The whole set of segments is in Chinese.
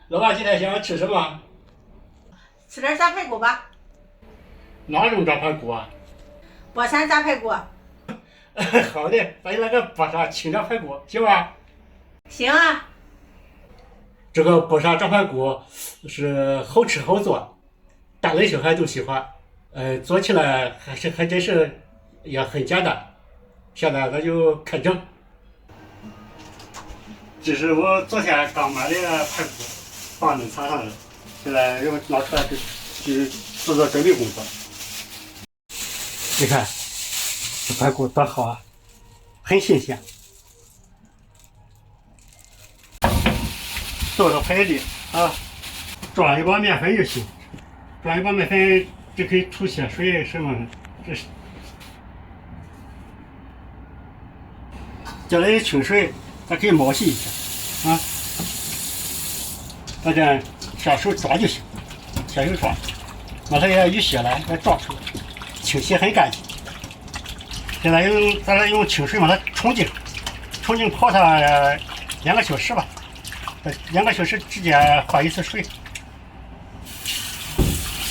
老爸今天想吃什么？吃点炸排骨吧，哪种炸排骨啊？博山炸排骨。好的，咱就来个博沙清炸排骨，行吧？行啊，这个博沙炸排骨是好吃好做，大人小孩都喜欢。做起来还真是也很简单。现在咱就开整。这是我昨天刚买的排骨，放冷藏上了，现在又拿出来去做准备工作。你看，这排骨多好啊，很新鲜。倒到海里啊，装一包面粉就行，装一包面粉就可以涂些水什么的，这是。加了点清水，咱可以毛洗一下啊。咱这下手抓就行，下手抓，把它也淤血了，给抓出来，清洗很干净。现在咱来用清水把它冲净泡它2个小时吧。2个小时直接换一次水，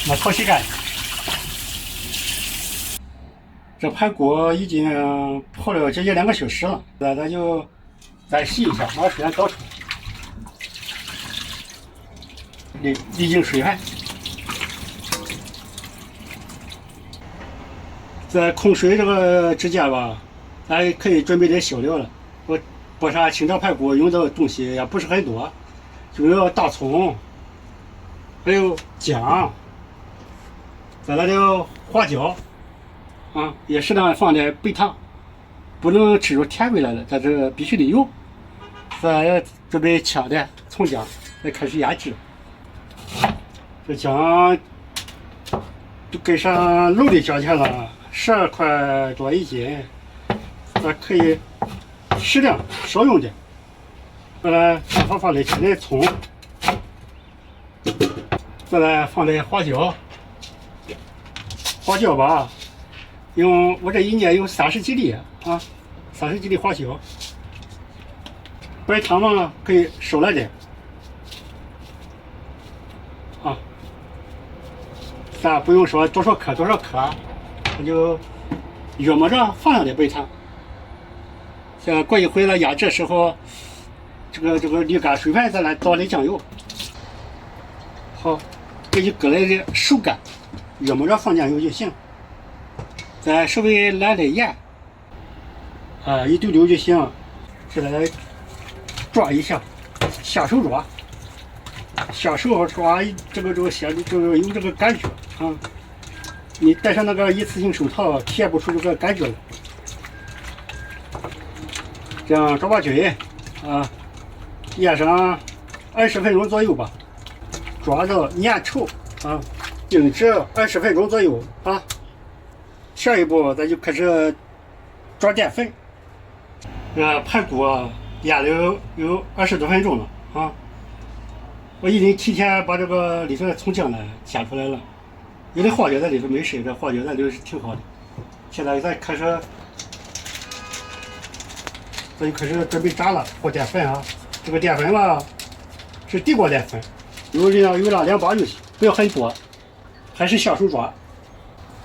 把头洗干净。这排骨已经泡了接近2个小时了，咱就再洗一下，把水倒出来，沥净水分。在控水这个之间吧，咱可以准备点小料了。博沙清炒排骨用的东西也不是很多，就有大葱，还有姜，再来点花椒，啊，也适当放点白糖，不能吃出甜味来了，咱这必须得有。再准备切的葱姜，再开始腌制。这姜就跟上肉的价钱了，12块多一斤，咱可以适量少用点。再来放点切的葱，再来放点花椒。花椒吧，我这一年有30几粒啊，30几粒花椒。白糖嘛，可以少来点啊，咱不用说多少克，那就约摸着放上点白糖。像过一会了压制时候，这个沥干水分，再来倒点酱油。好，给你搁来点手干，约摸着放酱油就行。再稍微来点盐，一丢丢就行。再来抓一下，下手抓，这个先就是有这个感觉啊。你戴上那个一次性手套，体验不出这个感觉来。这样抓把均啊，腌上20分钟左右吧，抓到粘稠啊，静置20分钟左右啊。下一步咱就开始抓淀粉。排骨腌了有20多分钟了啊，我已经提前把这个里头的葱姜呢下出来了，有的花椒在里头没事，这花椒咱留是挺好的。现在咱就开始准备炸了，和淀粉啊。这个淀粉吧是地锅淀粉，有2把就行，不要很多，还是下手抓。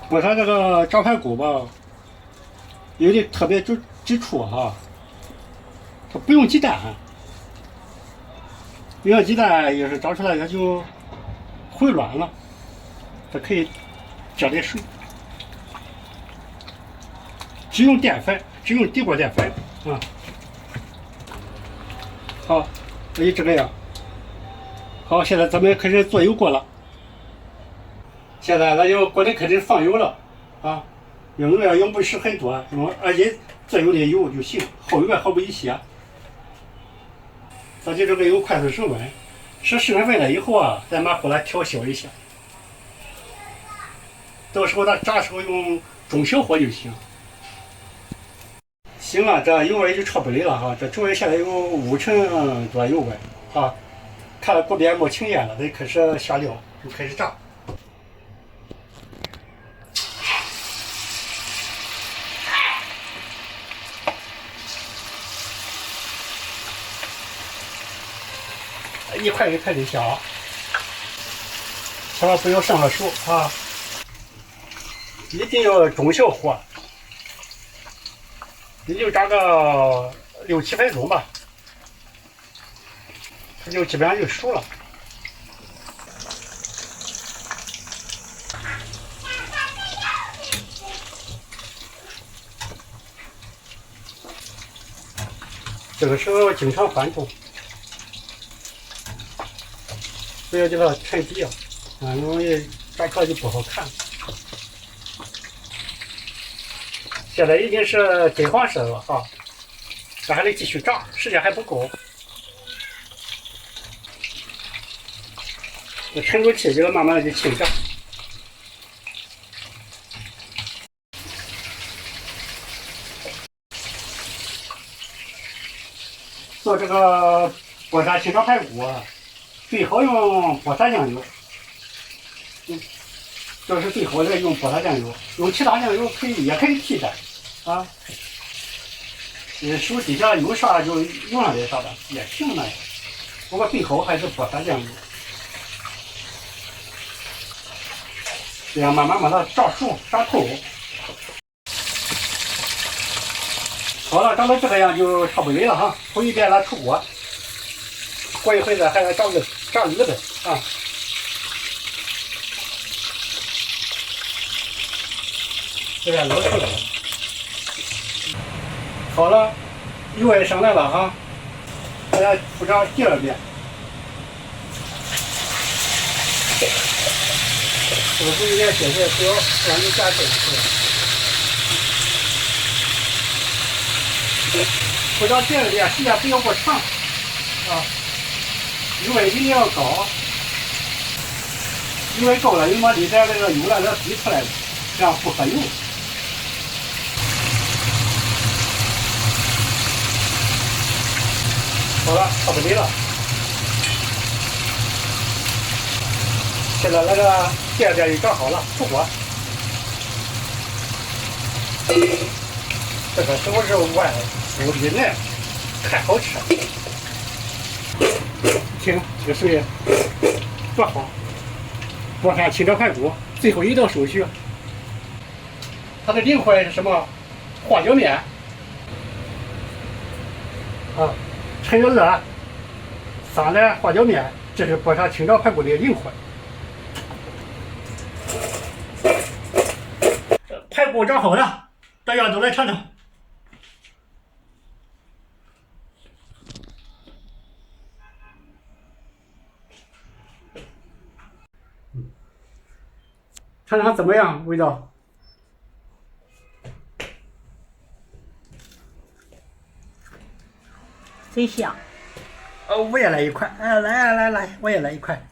我说这个炸排骨吧，有的特别之处哈，它不用鸡蛋，用鸡蛋要是炸出来它就回软了，它可以加点水，只用淀粉，只用地锅淀粉啊。好，就这个样。好，现在咱们开始做油锅了。现在咱就锅里开始放油了啊，用油用不是很多，用2斤左右的油就行，后油好不一些。咱就这个油快速升温，升温了以后啊，咱把火来调小一下。到时候咱炸时候用中小火就行。行了，这油温已经超100了哈，这周围现在有5成多油温啊。看了锅边冒青烟了，咱就开始下料，就开始炸。哎一块一块的下，千万不要上了手啊！一定要中小火，也就炸个6、7分钟吧，它就基本上就熟了。这个时候经常翻动，不要给它沉底啊，容易炸出来就不好看。现在已经是金黄色了啊，咱还得继续炸，时间还不够。沉住气，这个慢慢的就清炸。做这个波沙清炒排骨，最好用波沙酱油。这是最好的用波沙酱油，用其他酱油也可以替代啊。手底下有啥就用上点啥的也行那样，不过最好还是波沙酱油。这样慢慢把它炸熟炸透。好了，炸到这个样就差不多了哈。头一遍拿出锅，过一会子还要炸鱼的啊。这样老熟了。好了，油也上来了哈，大家复炸第2遍。这个注意点血色，不要让油炸进去。复炸第2遍，时间不要过长啊，油温一定要高。油温高了，你把里边这个油了要滴出来了，这样不合油。好了，差不多了。现在那个第2遍就炸好了，出锅。这个时候是外酥里嫩，太好吃了。听这个声音多好！波沙清炒排骨最后一道手续，它的灵魂是什么？花椒面啊，趁热热撒点花椒面，这是波沙清炒排骨的灵魂。排骨炸好了，大家都来尝尝。尝尝怎么样？味道？真香。我也来一块。来，我也来一块。